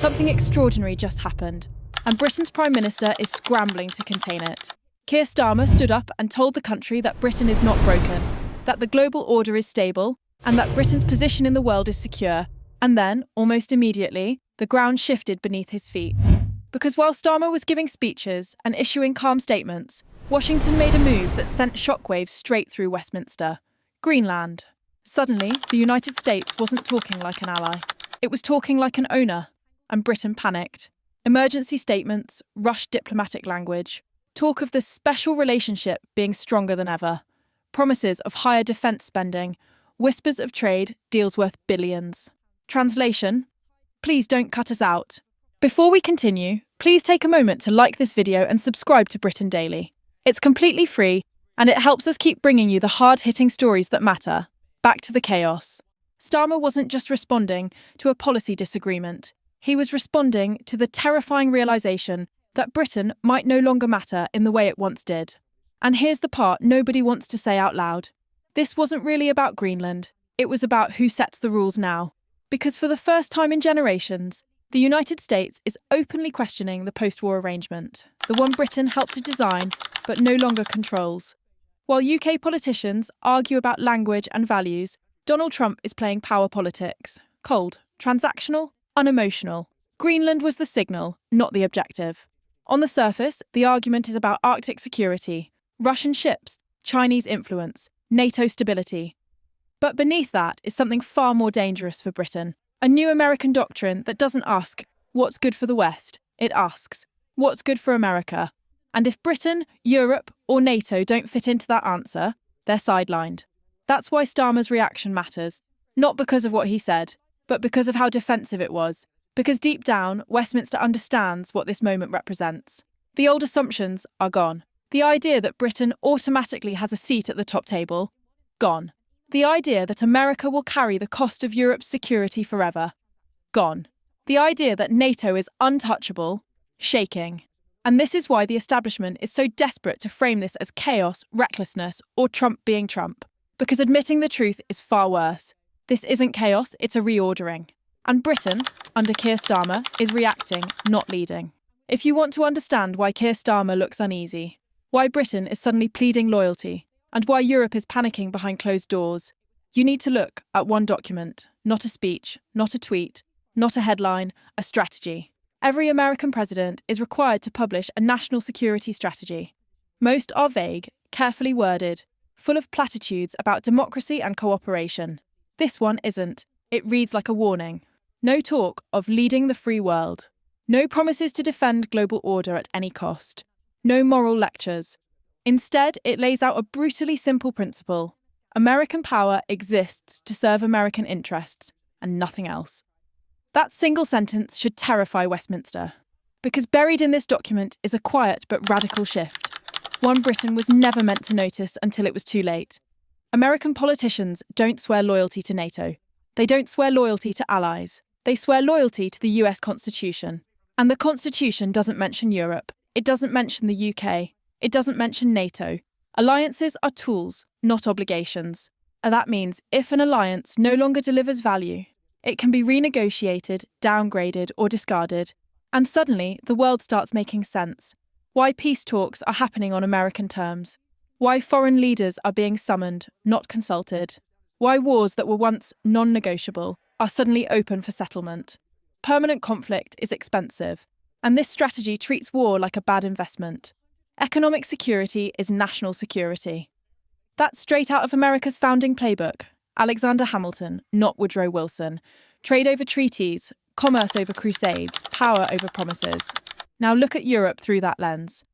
Something extraordinary just happened, and Britain's Prime Minister is scrambling to contain it. Keir Starmer stood up and told the country that Britain is not broken, that the global order is stable, and that Britain's position in the world is secure. And then, almost immediately, the ground shifted beneath his feet. Because while Starmer was giving speeches and issuing calm statements, Washington made a move that sent shockwaves straight through Westminster. Greenland. Suddenly, the United States wasn't talking like an ally. It was talking like an owner, and Britain panicked. Emergency statements, rushed diplomatic language, talk of this special relationship being stronger than ever, promises of higher defence spending, whispers of trade, deals worth billions. Translation: please don't cut us out. Before we continue, please take a moment to like this video and subscribe to Britain Daily. It's completely free, and it helps us keep bringing you the hard-hitting stories that matter. Back to the chaos. Starmer wasn't just responding to a policy disagreement. He was responding to the terrifying realisation that Britain might no longer matter in the way it once did. And here's the part nobody wants to say out loud. This wasn't really about Greenland. It was about who sets the rules now. Because for the first time in generations, the United States is openly questioning the post-war arrangement, the one Britain helped to design but no longer controls. While UK politicians argue about language and values, Donald Trump is playing power politics. Cold, transactional, unemotional. Greenland was the signal, not the objective. On the surface, the argument is about Arctic security, Russian ships, Chinese influence, NATO stability. But beneath that is something far more dangerous for Britain. A new American doctrine that doesn't ask, what's good for the West? It asks, what's good for America? And if Britain, Europe, or NATO don't fit into that answer, they're sidelined. That's why Starmer's reaction matters. Not because of what he said, but because of how defensive it was. Because deep down, Westminster understands what this moment represents. The old assumptions are gone. The idea that Britain automatically has a seat at the top table, gone. The idea that America will carry the cost of Europe's security forever, gone. The idea that NATO is untouchable, shaking. And this is why the establishment is so desperate to frame this as chaos, recklessness, or Trump being Trump. Because admitting the truth is far worse. This isn't chaos, it's a reordering. And Britain, under Keir Starmer, is reacting, not leading. If you want to understand why Keir Starmer looks uneasy, why Britain is suddenly pleading loyalty, and why Europe is panicking behind closed doors, you need to look at one document, not a speech, not a tweet, not a headline, a strategy. Every American president is required to publish a national security strategy. Most are vague, carefully worded, full of platitudes about democracy and cooperation. This one isn't. It reads like a warning. No talk of leading the free world. No promises to defend global order at any cost. No moral lectures. Instead, it lays out a brutally simple principle. American power exists to serve American interests, and nothing else. That single sentence should terrify Westminster. Because buried in this document is a quiet but radical shift. One Britain was never meant to notice until it was too late. American politicians don't swear loyalty to NATO. They don't swear loyalty to allies. They swear loyalty to the US Constitution. And the Constitution doesn't mention Europe. It doesn't mention the UK. It doesn't mention NATO. Alliances are tools, not obligations. And that means if an alliance no longer delivers value, it can be renegotiated, downgraded, or discarded. And suddenly, the world starts making sense. Why peace talks are happening on American terms. Why foreign leaders are being summoned, not consulted. Why wars that were once non-negotiable are suddenly open for settlement. Permanent conflict is expensive, and this strategy treats war like a bad investment. Economic security is national security. That's straight out of America's founding playbook. Alexander Hamilton, not Woodrow Wilson. Trade over treaties, commerce over crusades, power over promises. Now look at Europe through that lens.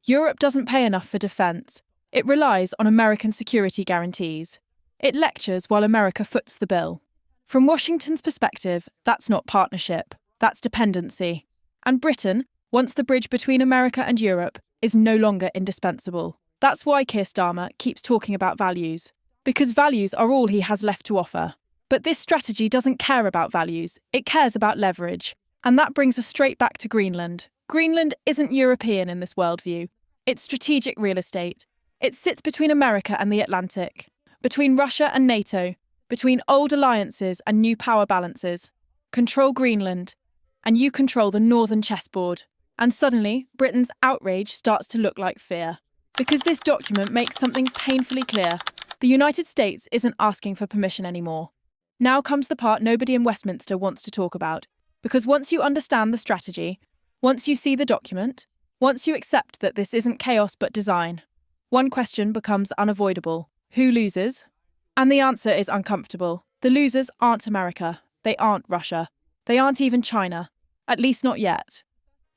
Europe doesn't pay enough for defence. It relies on American security guarantees. It lectures while America foots the bill. From Washington's perspective, that's not partnership, that's dependency. And Britain, once the bridge between America and Europe, is no longer indispensable. That's why Keir Starmer keeps talking about values. Because values are all he has left to offer. But this strategy doesn't care about values, it cares about leverage. And that brings us straight back to Greenland. Greenland isn't European in this worldview. It's strategic real estate. It sits between America and the Atlantic, between Russia and NATO, between old alliances and new power balances. Control Greenland, and you control the northern chessboard. And suddenly, Britain's outrage starts to look like fear. Because this document makes something painfully clear. The United States isn't asking for permission anymore. Now comes the part nobody in Westminster wants to talk about. Because once you understand the strategy, once you see the document, once you accept that this isn't chaos but design, one question becomes unavoidable. Who loses? And the answer is uncomfortable. The losers aren't America. They aren't Russia. They aren't even China. At least not yet.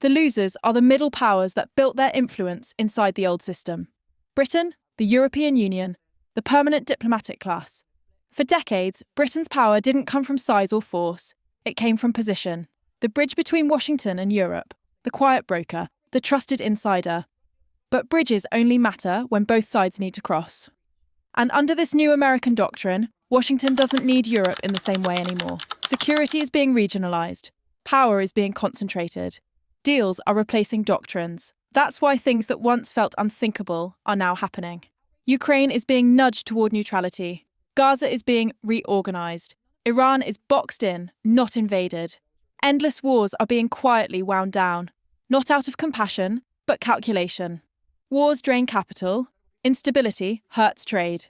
The losers are the middle powers that built their influence inside the old system. Britain, the European Union, the permanent diplomatic class. For decades, Britain's power didn't come from size or force. It came from position. The bridge between Washington and Europe. The quiet broker. The trusted insider. But bridges only matter when both sides need to cross. And under this new American doctrine, Washington doesn't need Europe in the same way anymore. Security is being regionalized. Power is being concentrated. Deals are replacing doctrines. That's why things that once felt unthinkable are now happening. Ukraine is being nudged toward neutrality. Gaza is being reorganized. Iran is boxed in, not invaded. Endless wars are being quietly wound down, not out of compassion, but calculation. Wars drain capital. Instability hurts trade.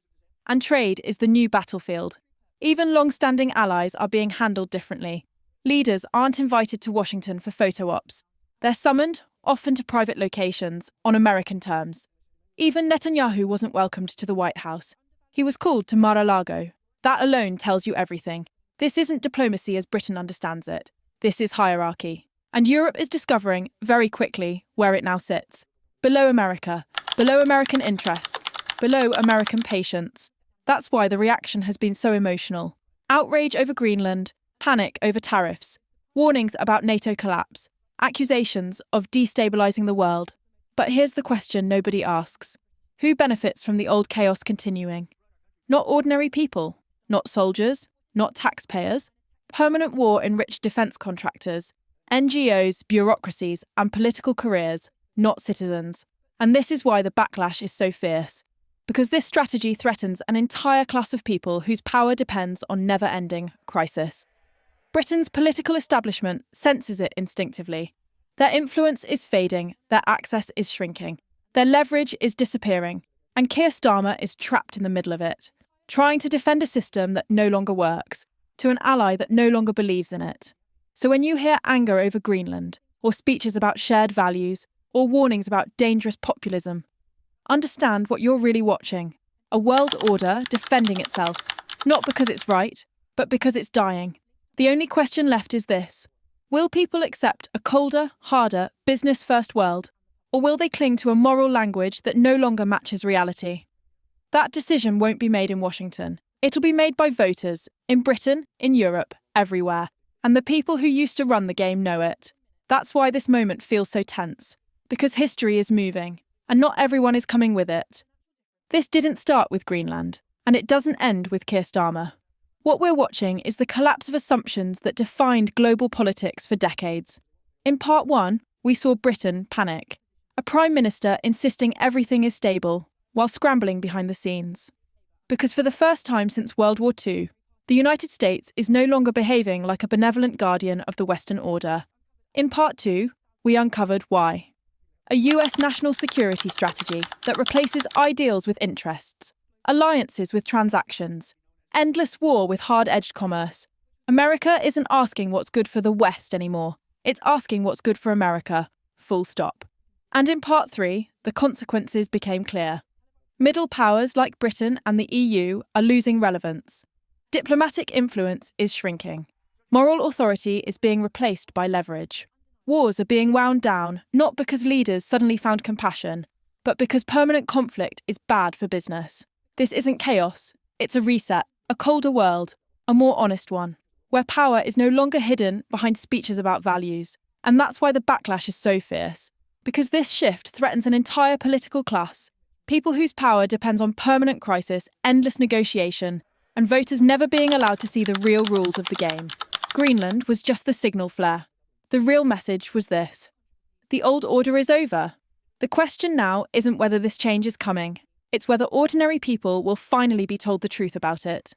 And trade is the new battlefield. Even long-standing allies are being handled differently. Leaders aren't invited to Washington for photo ops. They're summoned, often to private locations, on American terms. Even Netanyahu wasn't welcomed to the White House. He was called to Mar-a-Lago. That alone tells you everything. This isn't diplomacy as Britain understands it. This is hierarchy. And Europe is discovering, very quickly, where it now sits. Below America, below American interests, below American patience. That's why the reaction has been so emotional. Outrage over Greenland, panic over tariffs, warnings about NATO collapse, accusations of destabilizing the world. But here's the question nobody asks. Who benefits from the old chaos continuing? Not ordinary people, not soldiers, not taxpayers. Permanent war-enriched defence contractors, NGOs, bureaucracies, and political careers, not citizens. And this is why the backlash is so fierce. Because this strategy threatens an entire class of people whose power depends on never-ending crisis. Britain's political establishment senses it instinctively. Their influence is fading, their access is shrinking, their leverage is disappearing, and Keir Starmer is trapped in the middle of it, trying to defend a system that no longer works, to an ally that no longer believes in it. So when you hear anger over Greenland, or speeches about shared values, or warnings about dangerous populism, understand what you're really watching. A world order defending itself, not because it's right, but because it's dying. The only question left is this. Will people accept a colder, harder, business-first world, or will they cling to a moral language that no longer matches reality? That decision won't be made in Washington. It'll be made by voters, in Britain, in Europe, everywhere. And the people who used to run the game know it. That's why this moment feels so tense. Because history is moving, and not everyone is coming with it. This didn't start with Greenland, and it doesn't end with Keir Starmer. What we're watching is the collapse of assumptions that defined global politics for decades. In part one, we saw Britain panic. A prime minister insisting everything is stable, while scrambling behind the scenes. Because for the first time since World War II, the United States is no longer behaving like a benevolent guardian of the Western order. In part two, we uncovered why. A US national security strategy that replaces ideals with interests, alliances with transactions, endless war with hard-edged commerce. America isn't asking what's good for the West anymore. It's asking what's good for America. Full stop. And in part three, the consequences became clear. Middle powers like Britain and the EU are losing relevance. Diplomatic influence is shrinking. Moral authority is being replaced by leverage. Wars are being wound down, not because leaders suddenly found compassion, but because permanent conflict is bad for business. This isn't chaos, it's a reset, a colder world, a more honest one, where power is no longer hidden behind speeches about values. And that's why the backlash is so fierce. Because this shift threatens an entire political class, people whose power depends on permanent crisis, endless negotiation, and voters never being allowed to see the real rules of the game. Greenland was just the signal flare. The real message was this. The old order is over. The question now isn't whether this change is coming. It's whether ordinary people will finally be told the truth about it.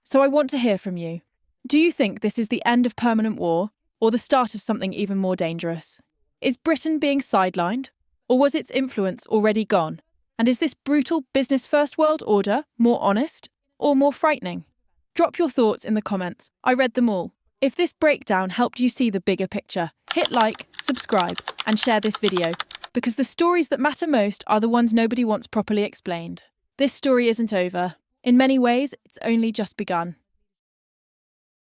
So I want to hear from you. Do you think this is the end of permanent war, or the start of something even more dangerous? Is Britain being sidelined, or was its influence already gone? And is this brutal business-first world order more honest or more frightening? Drop your thoughts in the comments. I read them all. If this breakdown helped you see the bigger picture, hit like, subscribe, and share this video, because the stories that matter most are the ones nobody wants properly explained. This story isn't over. In many ways, it's only just begun.